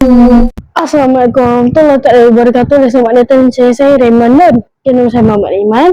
Assalamualaikum warahmatullahi wabarakatuh. Selamat datang saya Rayman Lon. Nama saya Muhammad Rayman.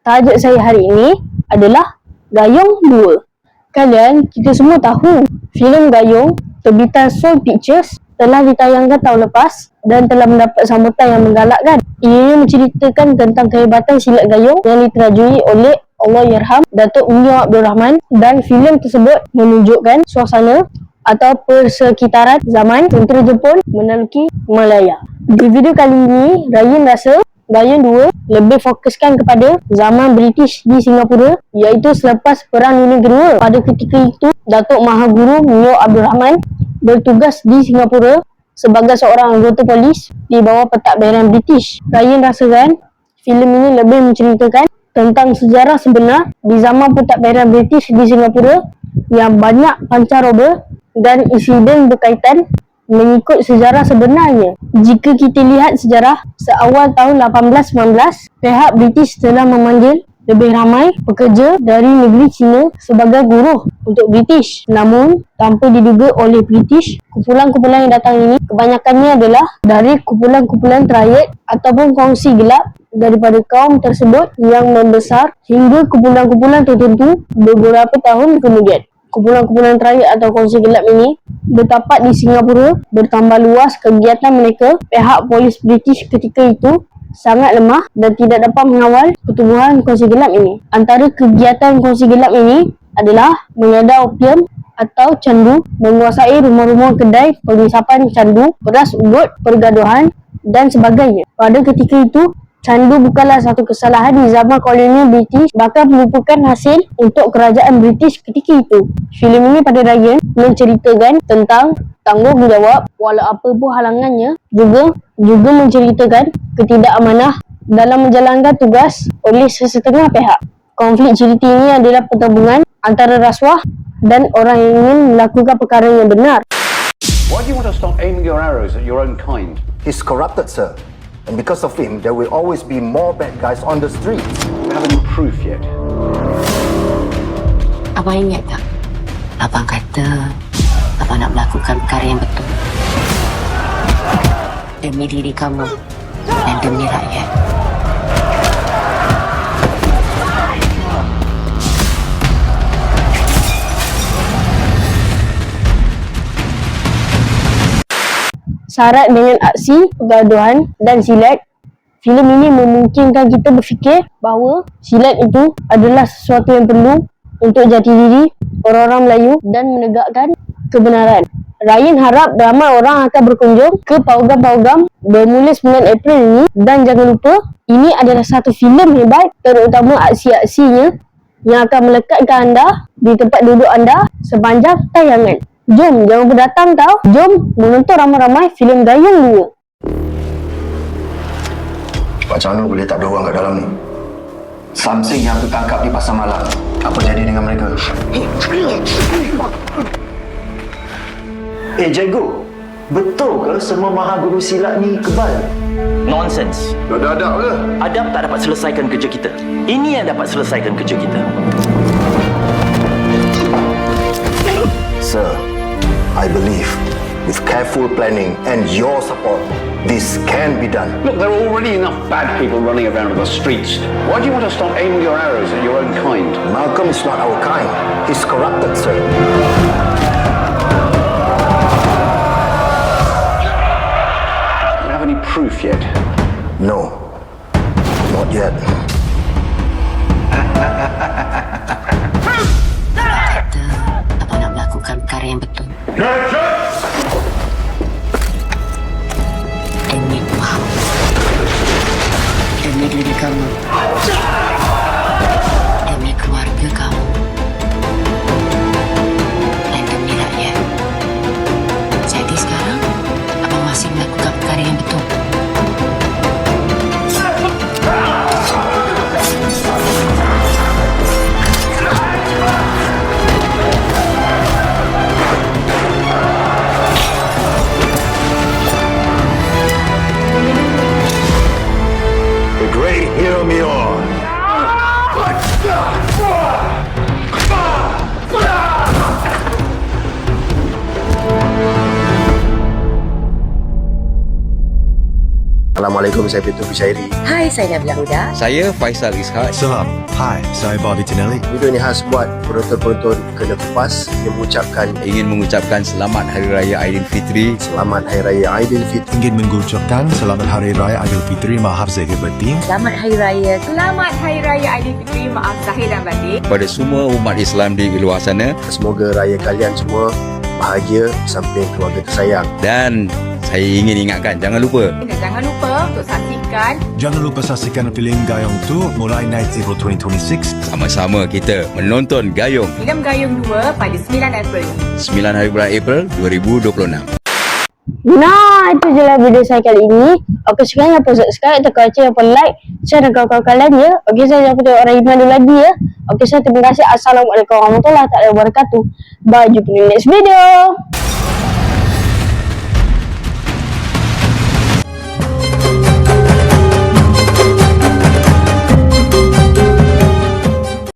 Tajuk saya hari ini adalah Gayung 2. Kalian, kita semua tahu filem Gayung terbitan Soul Pictures telah ditayangkan tahun lepas dan telah mendapat sambutan yang menggalakkan. Ia menceritakan tentang kehebatan silat gayung yang diterajui oleh Allahyarham Datuk Mio Abdul Rahman, dan filem tersebut menunjukkan suasana atau persekitaran zaman tentera Jepun menaluki Malaya. Di video kali ini, Ryan rasa Gayung 2 lebih fokuskan kepada zaman British di Singapura, iaitu selepas Perang Dunia Kedua. Pada ketika itu, Datuk Mahaguru Mio Abdul Rahman bertugas di Singapura sebagai seorang anggota polis di bawah pentadbiran British. Ryan rasakan filem ini lebih menceritakan tentang sejarah sebenar di zaman pentadbiran British di Singapura yang banyak pancaroba dan insiden berkaitan mengikut sejarah sebenarnya. Jika kita lihat sejarah, seawal tahun 1819, pihak British telah memanggil lebih ramai pekerja dari negeri China sebagai buruh untuk British. Namun, tanpa diduga oleh British, kumpulan-kumpulan yang datang ini kebanyakannya adalah dari kumpulan-kumpulan rakyat ataupun kongsi gelap daripada kaum tersebut yang membesar hingga kumpulan-kumpulan tertentu beberapa tahun kemudian. Kumpulan-kumpulan rakyat atau kongsi gelap ini bertapak di Singapura. Bertambah luas kegiatan mereka, pihak polis British ketika itu sangat lemah dan tidak dapat mengawal pertumbuhan kongsi gelap ini. Antara kegiatan kongsi gelap ini adalah mengedar opium atau candu, menguasai rumah-rumah kedai pengisapan candu, beras ugut, pergaduhan dan sebagainya. Pada ketika itu, candu bukanlah satu kesalahan di zaman kolonial British, bahkan merupakan hasil untuk kerajaan British ketika itu. Filem ini pada Ryan menceritakan tentang tanggungjawab walau apa pun halangannya, juga menceritakan ketidakamanah dalam menjalankan tugas oleh sesetengah pihak. Konflik cerita ini adalah pertembungan antara rasuah dan orang yang ingin melakukan perkara yang benar. Why do you want to stop aiming your arrows at your own kind? He's corrupted, sir. And because of him, there will always be more bad guys on the streets. You haven't any proof yet. Abang ingat tak? Abang kata abang nak melakukan perkara yang betul demi diri kamu dan demi rakyat. Syarat dengan aksi, pergaduhan dan silat, filem ini memungkinkan kita berfikir bahawa silat itu adalah sesuatu yang perlu untuk jati diri orang-orang Melayu dan menegakkan kebenaran. Ryan harap ramai orang akan berkunjung ke Paugam bermula 9 April ini, dan jangan lupa ini adalah satu filem hebat, terutama aksi-aksinya yang akan melekatkan anda di tempat duduk anda sepanjang tayangan. Jom, jangan lupa datang tau. Jom menonton ramai-ramai filem Gayung 2. Macam mana boleh tak ada orang kat dalam ni? Samsing yang aku tangkap di pasar malam. Apa jadi dengan mereka? Jago, betul ke semua mahaguru silat ni kebal? Nonsense. Tak ada adab ke? Adab tak dapat selesaikan kerja kita. Ini yang dapat selesaikan kerja kita. Sir, I believe with careful planning and your support, this can be done. Look, there are already enough bad people running around the streets. Why do you want to stop aiming your arrows at your own kind? Malcolm is not our kind. He's corrupted, sir. Do you have any proof yet? No, not yet. Kata abang nak melakukan perkara yang betul demi Tuhan, demi diri kamu, demi keluarga kamu dan demi rakyat. Jadi sekarang abang masih melakukan perkara yang betul. The great hero Mio Assalamualaikum, saya Peter Bishairi. Hai, saya Nabila Huda. Saya Faisal Ishak. Salam. Hai, saya Bobby Tinelli. Video ini khas buat penonton-penonton Kena Kupas yang mengucapkan Ingin mengucapkan selamat Hari Raya Aidilfitri. Selamat Hari Raya Aidilfitri. Ingin mengucapkan Selamat Hari Raya Aidilfitri. Maaf zahir batin. Selamat Hari Raya. Selamat Hari Raya Aidilfitri. Maaf zahir dan batin. Kepada semua umat Islam di luar sana. Semoga raya kalian semua bahagia samping keluarga tersayang. Dan saya ingin ingatkan, jangan lupa Dan jangan lupa untuk saksikan Jangan lupa saksikan filem Gayung 2 mulai 9 April 2026. sama-sama kita menonton Gayung filem Gayung 2 pada 9 April. 9 hari bulan April 2026. Nah, itu je lah video saya kali ini. Okey, sekarang apa subscribe, tekan lonceng, apa like, share dengan kawan-kawan kalian ya. Okey, saya jangan tengok orang iman dulu lagi ya. Okey, saya terima kasih. Assalamualaikum warahmatullahi wabarakatuh. Bye, jumpa di next video.